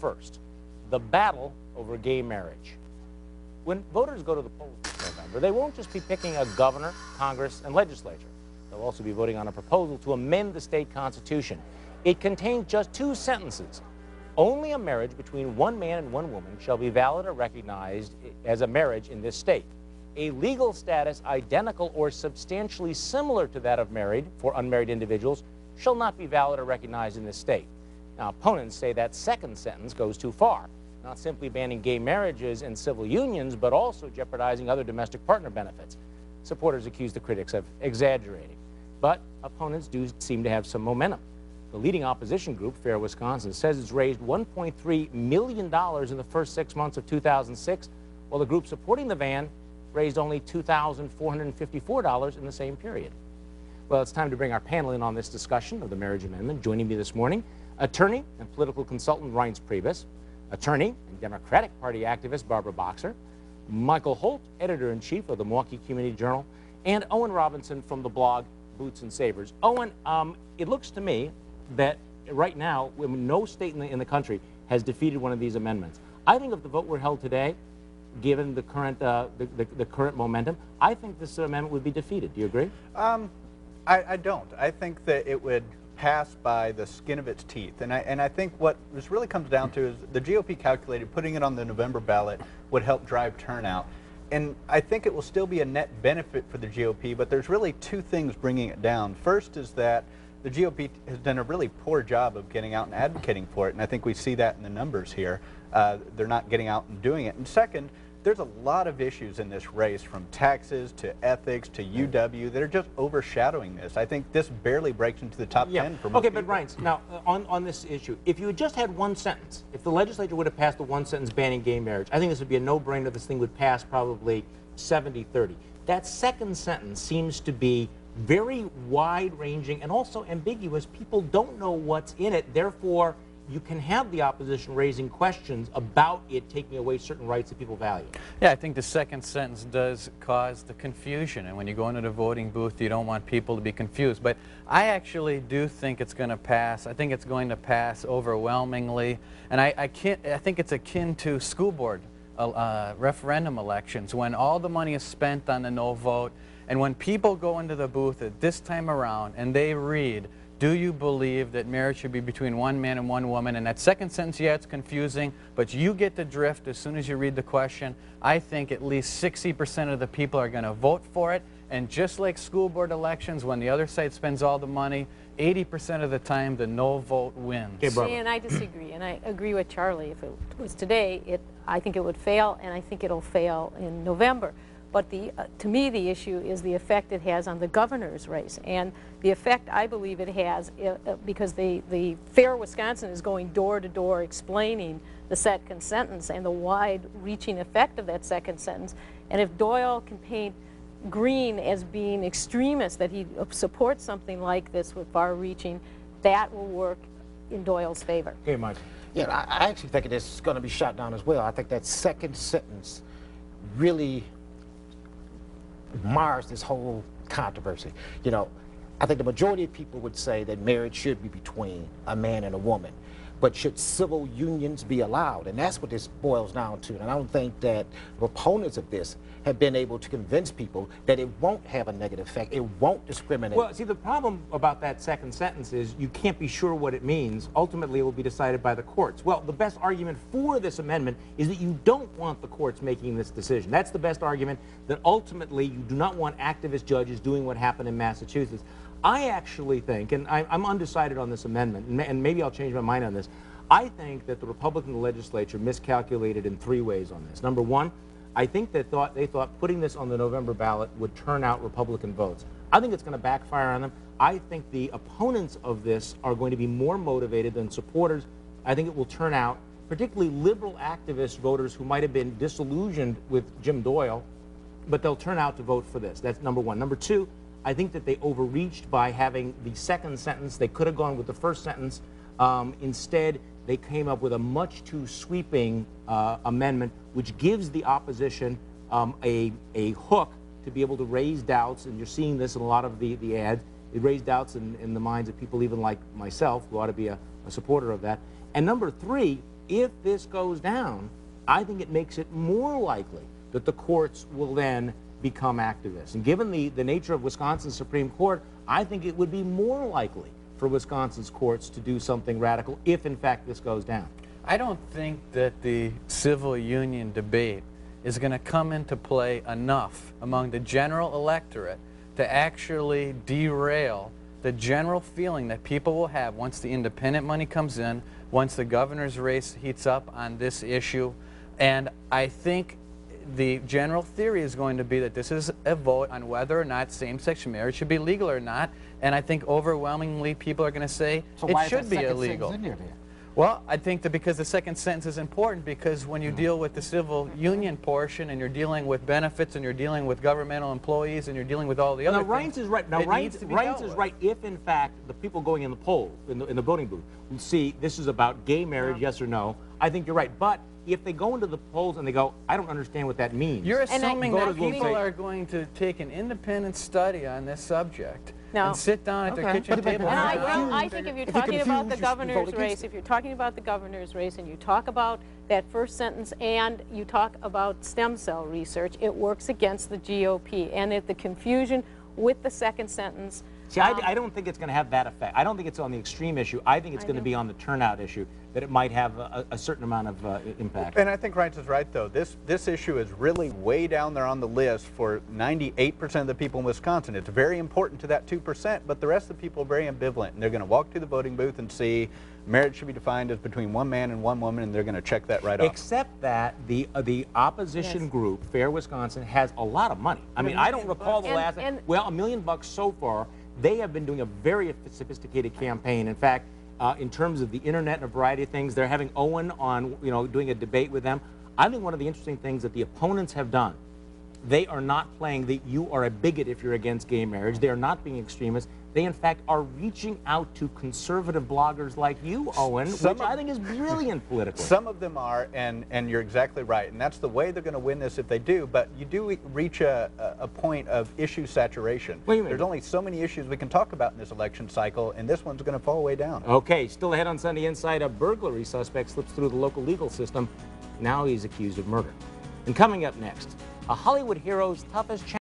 first, the battle over gay marriage. When voters go to the polls this November, they won't just be picking a governor, Congress, and legislature. They'll also be voting on a proposal to amend the state constitution. It contains just 2 sentences. Only a marriage between one man and one woman shall be valid or recognized as a marriage in this state. A legal status identical or substantially similar to that of married for unmarried individuals shall not be valid or recognized in this state. Now, opponents say that second sentence goes too far, not simply banning gay marriages and civil unions, but also jeopardizing other domestic partner benefits. Supporters accuse the critics of exaggerating, but opponents do seem to have some momentum. The leading opposition group, Fair Wisconsin, says it's raised $1.3 million in the first 6 months of 2006, while the group supporting the ban raised only $2,454 in the same period. Well, it's time to bring our panel in on this discussion of the marriage amendment. Joining me this morning, attorney and political consultant Reince Priebus, attorney and Democratic Party activist Barbara Boxer, Michael Holt, editor-in-chief of the Milwaukee Community Journal, and Owen Robinson from the blog Boots and Savers. Owen, it looks to me that right now, no state in the country has defeated one of these amendments. I think if the vote were held today, given the current the current momentum, I think this amendment would be defeated. Do you agree? I don't. I think that it would pass by the skin of its teeth. And I think what this really comes down to is the GOP calculated putting it on the November ballot would help drive turnout. And I think it will still be a net benefit for the GOP, but there's really 2 things bringing it down. First is that the GOP has done a really poor job of getting out and advocating for it, and I think we see that in the numbers here. They're not getting out and doing it. And second, there's a lot of issues in this race, from taxes to ethics to UW, that are just overshadowing this. I think this barely breaks into the top 10 for most people. But Reince, now on this issue, if you had just had one sentence, if the legislature would have passed the one sentence banning gay marriage, I think this would be a no-brainer. This thing would pass probably 70-30. That second sentence seems to be very wide-ranging and also ambiguous. People don't know what's in it. Therefore, you can have the opposition raising questions about it taking away certain rights that people value. Yeah, I think the second sentence does cause the confusion, and when you go into the voting booth, you don't want people to be confused. But I actually do think it's going to pass. I think it's going to pass overwhelmingly, and I think it's akin to school board referendum elections, when all the money is spent on the no vote, and when people go into the booth at this time around and they read, do you believe that marriage should be between one man and one woman? And that second sentence, yeah, it's confusing, but you get the drift as soon as you read the question. I think at least 60% of the people are going to vote for it. And just like school board elections, when the other side spends all the money, 80% of the time the no vote wins. See, and I disagree, and I agree with Charlie. If it was today, I think it would fail, and I think it'll fail in November. But to me, the issue is the effect it has on the governor's race, and the effect I believe it has, because the Fair Wisconsin is going door to door explaining the second sentence and the wide-reaching effect of that second sentence. And if Doyle can paint Green as being extremist, that he supports something like this with far-reaching, that will work in Doyle's favor. Okay, Mike. Yeah, I actually think it is going to be shot down as well. I think that second sentence really mars this whole controversy. You know, I think the majority of people would say that marriage should be between a man and a woman, but should civil unions be allowed? And that's what this boils down to. And I don't think that proponents of this have been able to convince people that it won't have a negative effect, it won't discriminate. Well, see, the problem about that second sentence is you can't be sure what it means. Ultimately, it will be decided by the courts. Well, the best argument for this amendment is that you don't want the courts making this decision. That's the best argument, that ultimately you do not want activist judges doing what happened in Massachusetts. I actually think, and I'm undecided on this amendment, and maybe I'll change my mind on this, I think that the Republican legislature miscalculated in 3 ways on this. Number one, I think they thought putting this on the November ballot would turn out Republican votes. I think it's going to backfire on them. I think the opponents of this are going to be more motivated than supporters. I think it will turn out particularly liberal activist voters who might have been disillusioned with Jim Doyle, but they'll turn out to vote for this. That's number one. Number two, I think that they overreached by having the second sentence. They could have gone with the first sentence. Instead, they came up with a much too sweeping amendment, which gives the opposition a hook to be able to raise doubts, and you're seeing this in a lot of the ads. It raised doubts in the minds of people even like myself, who ought to be a supporter of that. And number three, if this goes down, I think it makes it more likely that the courts will then become activists. And given the nature of Wisconsin's Supreme Court, I think it would be more likely for Wisconsin's courts to do something radical if, in fact, this goes down. I don't think that the civil union debate is going to come into play enough among the general electorate to actually derail the general feeling that people will have once the independent money comes in, once the governor's race heats up on this issue. And I think the general theory is going to be that this is a vote on whether or not same-sex marriage should be legal or not. And I think overwhelmingly people are going to say it should be illegal. Well, I think that because the second sentence is important, because when you deal with the civil union portion and you're dealing with benefits and you're dealing with governmental employees and you're dealing with all the other things. Reince is right. Now, Reince is right if, in fact, the people going in the poll, in the voting booth, will see this is about gay marriage, yes or no. I think you're right. But if they go into the polls and they go, I don't understand what that means. You're assuming that people are going to take an independent study on this subject and sit down at their kitchen table. And I think if you're talking about the governor's race, if you're talking about the governor's race and you talk about that first sentence and you talk about stem cell research, it works against the GOP. And if the confusion with the second sentence. See, I don't think it's going to have that effect. I don't think it's on the extreme issue. I think it's going to be on the turnout issue, that it might have a certain amount of impact. And I think Reince is right, though. This issue is really way down there on the list for 98% of the people in Wisconsin. It's very important to that 2%, but the rest of the people are very ambivalent. And they're going to walk to the voting booth and see marriage should be defined as between one man and one woman, and they're going to check that right off. Except that the opposition group, Fair Wisconsin, has a lot of money. I mean, I don't recall the last, well, $1 million so far. They have been doing a very sophisticated campaign. In fact, in terms of the internet and a variety of things, they're having Owen on, doing a debate with them. I think one of the interesting things that the opponents have done, they are not playing the you are a bigot if you're against gay marriage. They are not being extremists. They, in fact, are reaching out to conservative bloggers like you, Owen, which I think is brilliant politically. Some of them are, and you're exactly right. And that's the way they're going to win this if they do. But you do reach a point of issue saturation. There's only so many issues we can talk about in this election cycle, and this one's going to fall way down. Okay, still ahead on Sunday Inside, a burglary suspect slips through the local legal system. Now he's accused of murder. And coming up next, a Hollywood hero's toughest challenge.